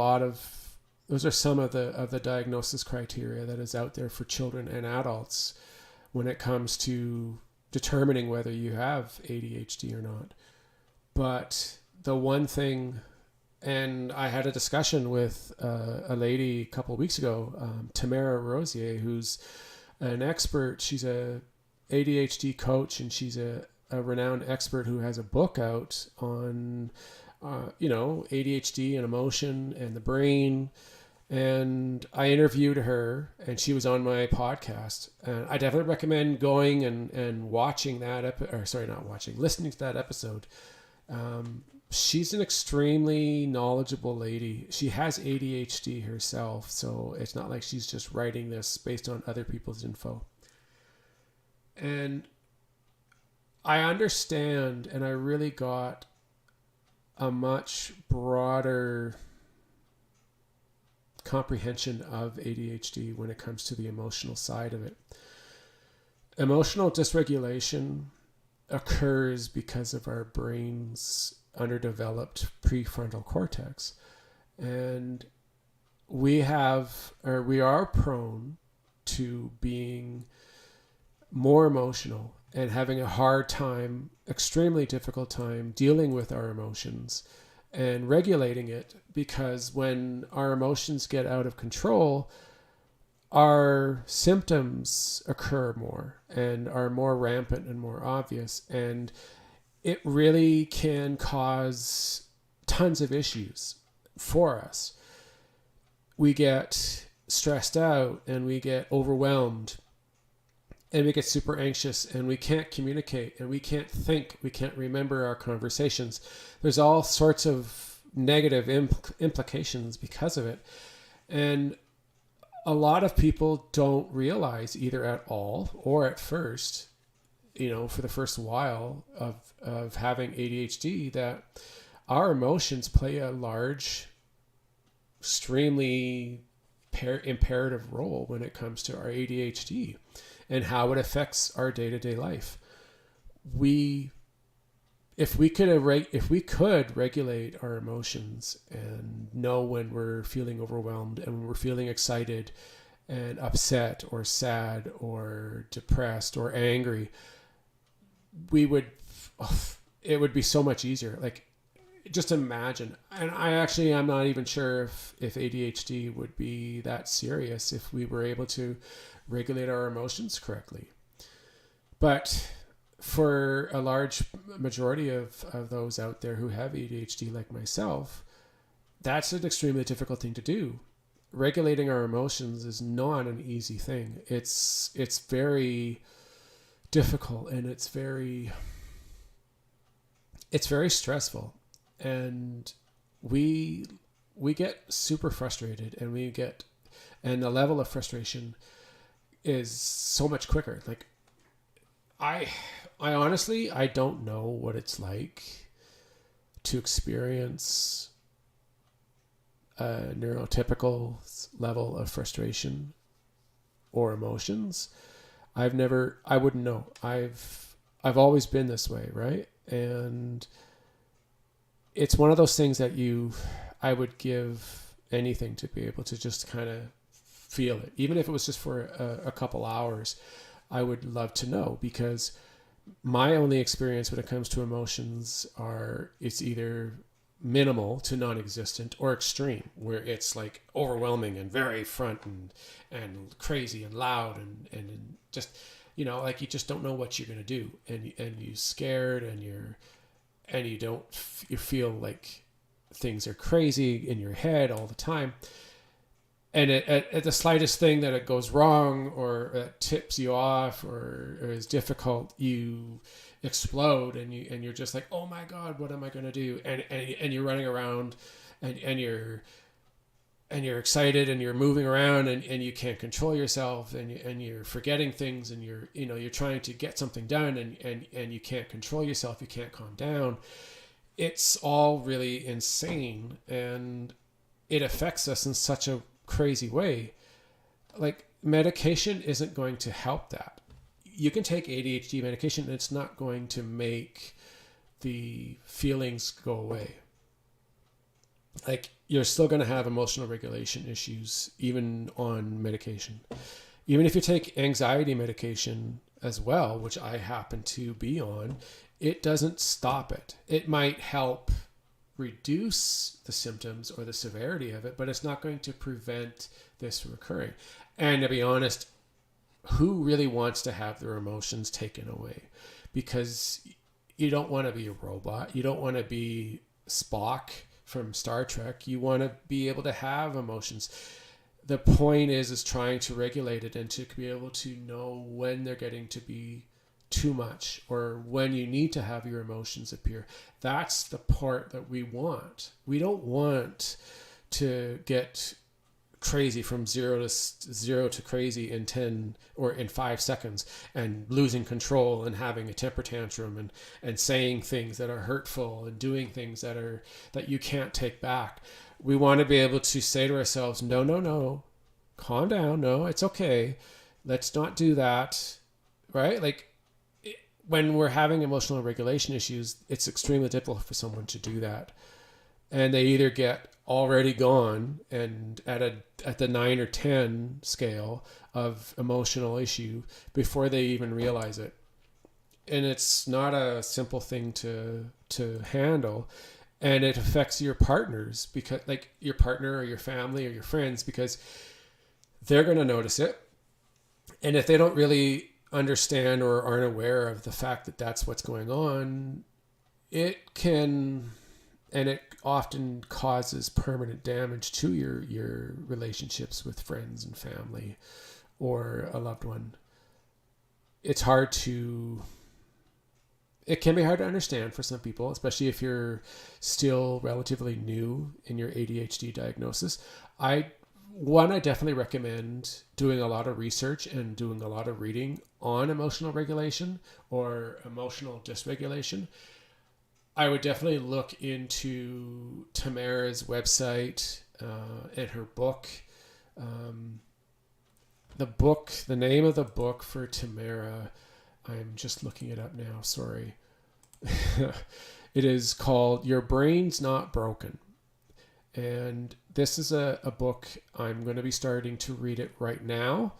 some of the diagnosis criteria that is out there for children and adults when it comes to determining whether you have ADHD or not. But the one thing, and I had a discussion with a lady a couple of weeks ago, Tamara Rosier, who's an expert. She's a ADHD coach, and she's a renowned expert who has a book out on, ADHD and emotion and the brain. And I interviewed her, and she was on my podcast. And I definitely recommend going and watching that listening to that episode. She's an extremely knowledgeable lady. She has ADHD herself, so it's not like she's just writing this based on other people's info. And I understand, and I really got a much broader comprehension of ADHD when it comes to the emotional side of it. Emotional dysregulation occurs because of our brain's underdeveloped prefrontal cortex. And we are prone to being more emotional and having a hard time, extremely difficult time dealing with our emotions and regulating it, because when our emotions get out of control, our symptoms occur more and are more rampant and more obvious. And it really can cause tons of issues for us. We get stressed out and we get overwhelmed and we get super anxious and we can't communicate and we can't think, we can't remember our conversations. There's all sorts of negative implications because of it. And a lot of people don't realize either at all or at first, for the first while of having ADHD, that our emotions play a large, extremely imperative role when it comes to our ADHD and how it affects our day-to-day life. If we could regulate our emotions and know when we're feeling overwhelmed and when we're feeling excited and upset or sad or depressed or angry, it would be so much easier. Like, just imagine. And I'm not even sure if ADHD would be that serious if we were able to regulate our emotions correctly. But for a large majority of those out there who have ADHD, like myself, that's an extremely difficult thing to do. Regulating our emotions is not an easy thing. It's very difficult, and it's very stressful, and we get super frustrated, and the level of frustration is so much quicker. Like I honestly, I don't know what it's like to experience a neurotypical level of frustration or emotions. I wouldn't know. I've always been this way, right? And it's one of those things that I would give anything to be able to just kind of feel it. Even if it was just for a couple hours, I would love to know, because my only experience when it comes to emotions it's either minimal to non-existent or extreme, where it's like overwhelming and very front and crazy and loud and just, like you just don't know what you're going to do, and you're scared, and you feel like things are crazy in your head all the time. And at the slightest thing that it goes wrong, or it tips you off, or is difficult, you explode, and you're just like, oh my God, what am I going to do? And you're running around, and you're excited, and you're moving around, and you can't control yourself, and you're forgetting things, and you're trying to get something done, and you can't control yourself, you can't calm down. It's all really insane, and it affects us in such a crazy way. Like, medication isn't going to help that. You can take ADHD medication, and it's not going to make the feelings go away. Like, you're still going to have emotional regulation issues even on medication. Even if you take anxiety medication as well, which I happen to be on, it doesn't stop it. It might help reduce the symptoms or the severity of it, but it's not going to prevent this from occurring. And to be honest, who really wants to have their emotions taken away? Because you don't want to be a robot. You don't want to be Spock from Star Trek. You want to be able to have emotions. The point is trying to regulate it, and to be able to know when they're getting to be too much, or when you need to have your emotions appear. That's the part that we want. We don't want to get crazy from zero to crazy in 10 or in 5 seconds, and losing control, and having a temper tantrum, and saying things that are hurtful, and doing things that you can't take back. We want to be able to say to ourselves, no, calm down. No, it's okay. Let's not do that. Right? Like, when we're having emotional regulation issues, it's extremely difficult for someone to do that. And they either get already gone, and at the 9 or 10 scale of emotional issue, before they even realize it. And it's not a simple thing to handle. And it affects your partners, because, like, your partner or your family or your friends, because they're going to notice it. And if they don't really understand or aren't aware of the fact that that's what's going on, it often causes permanent damage to your relationships with friends and family or a loved one. It can be hard to understand for some people, especially if you're still relatively new in your ADHD diagnosis. I definitely recommend doing a lot of research and doing a lot of reading on emotional regulation or emotional dysregulation. I would definitely look into Tamara's website and her book. The name of the book for Tamara, I'm just looking it up now, sorry. It is called Your Brain's Not Broken. And this is a book I'm going to be starting to read it right now,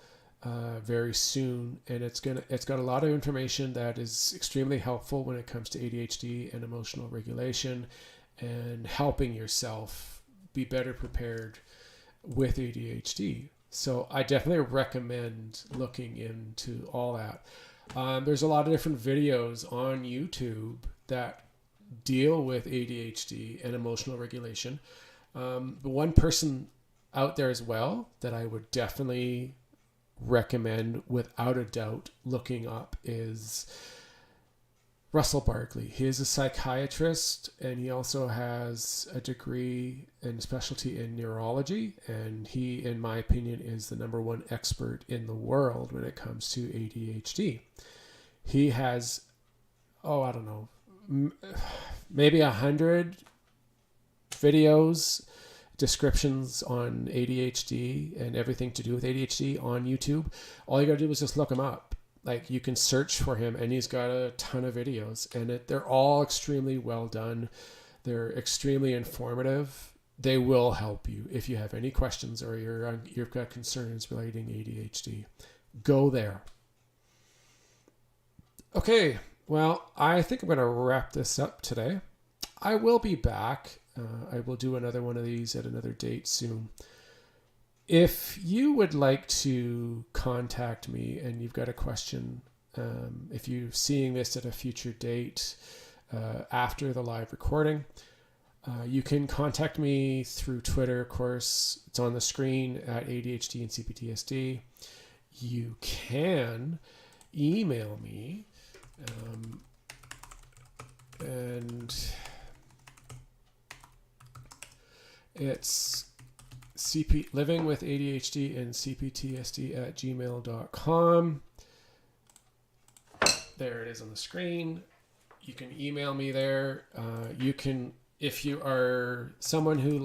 very soon, and it's got a lot of information that is extremely helpful when it comes to ADHD and emotional regulation, and helping yourself be better prepared with ADHD. So I definitely recommend looking into all that. There's a lot of different videos on YouTube that deal with ADHD and emotional regulation. The one person out there as well that I would definitely recommend without a doubt looking up is Russell Barkley. He is a psychiatrist, and he also has a degree and specialty in neurology, and he, in my opinion, is the number one expert in the world when it comes to ADHD. He has, I don't know, maybe 100 videos, descriptions on ADHD and everything to do with ADHD on YouTube. All you gotta do is just look him up. Like, you can search for him, and he's got a ton of videos, and they're all extremely well done. They're extremely informative. They will help you if you have any questions or you've got concerns relating ADHD. Go there. Okay, well, I think I'm going to wrap this up today. I will be back. I will do another one of these at another date soon. If you would like to contact me and you've got a question, if you're seeing this at a future date after the live recording, you can contact me through Twitter, of course. It's on the screen at ADHD and CPTSD. You can email me, and it's living with ADHD and CPTSD at gmail.com. There it is on the screen. You can email me there. You can, if you are someone who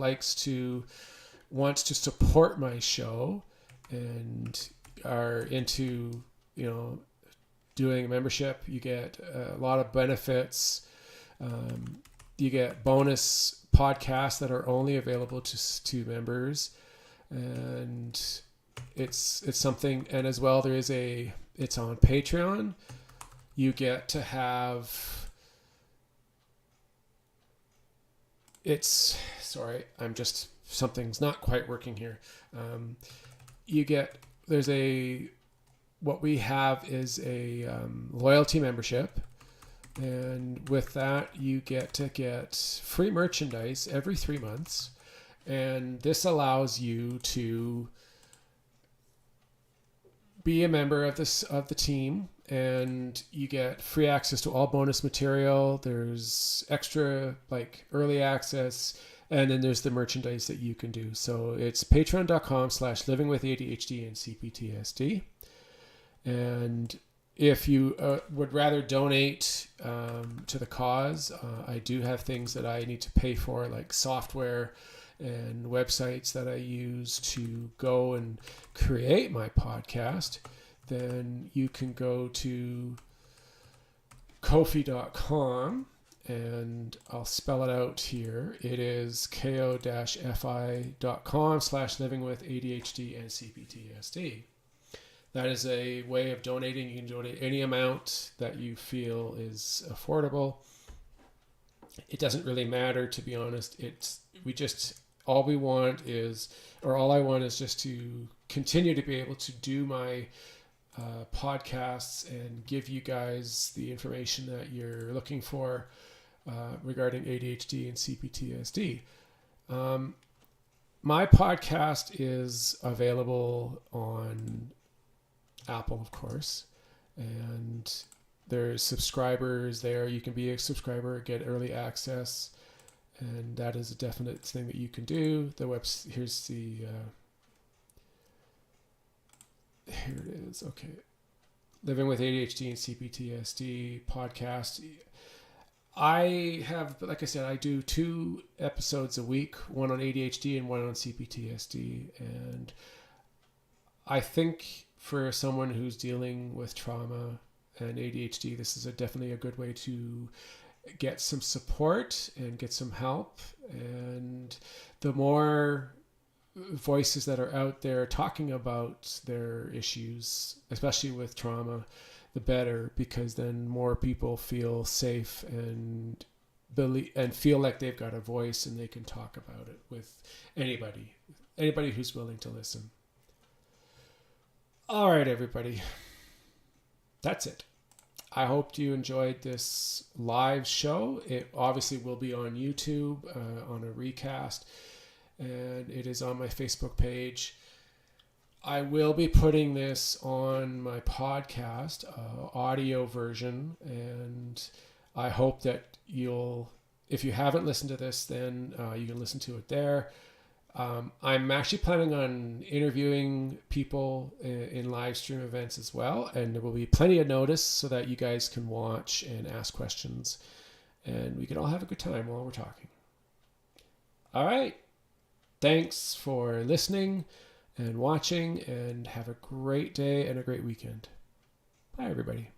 wants to support my show and are into, doing a membership, you get a lot of benefits. You get bonus podcasts that are only available to members, and it's something. And as well, it's on Patreon. You get to have something's not quite working here. What we have is a loyalty membership. And with that, you get free merchandise every 3 months. And this allows you to be a member of the team, and you get free access to all bonus material. There's extra, like, early access, and then there's the merchandise that you can do. So it's patreon.com/livingwithADHD and CPTSD. And if you would rather donate to the cause, I do have things that I need to pay for, like software and websites that I use to go and create my podcast. Then you can go to Ko-fi.com, and I'll spell it out here. It is ko-fi.com/livingwithADHD and CPTSD. That is a way of donating. You can donate any amount that you feel is affordable. It doesn't really matter, to be honest. All I want is just to continue to be able to do my podcasts and give you guys the information that you're looking for regarding ADHD and CPTSD. My podcast is available on Apple, of course, and there's subscribers there. You can be a subscriber, get early access, and that is a definite thing that you can do. Here's here it is. Okay, Living with ADHD and CPTSD podcast. I have, like I said, I do 2 episodes a week, one on ADHD and one on CPTSD, and I think for someone who's dealing with trauma and ADHD, this is definitely a good way to get some support and get some help. And the more voices that are out there talking about their issues, especially with trauma, the better, because then more people feel safe and believe and feel like they've got a voice and they can talk about it with anybody who's willing to listen. All right, everybody. That's it. I hope you enjoyed this live show. It obviously will be on YouTube on a recast, and it is on my Facebook page. I will be putting this on my podcast, audio version, and I hope that if you haven't listened to this, then you can listen to it there. I'm actually planning on interviewing people in live stream events as well, and there will be plenty of notice so that you guys can watch and ask questions, and we can all have a good time while we're talking. All right. Thanks for listening and watching, and have a great day and a great weekend. Bye, everybody.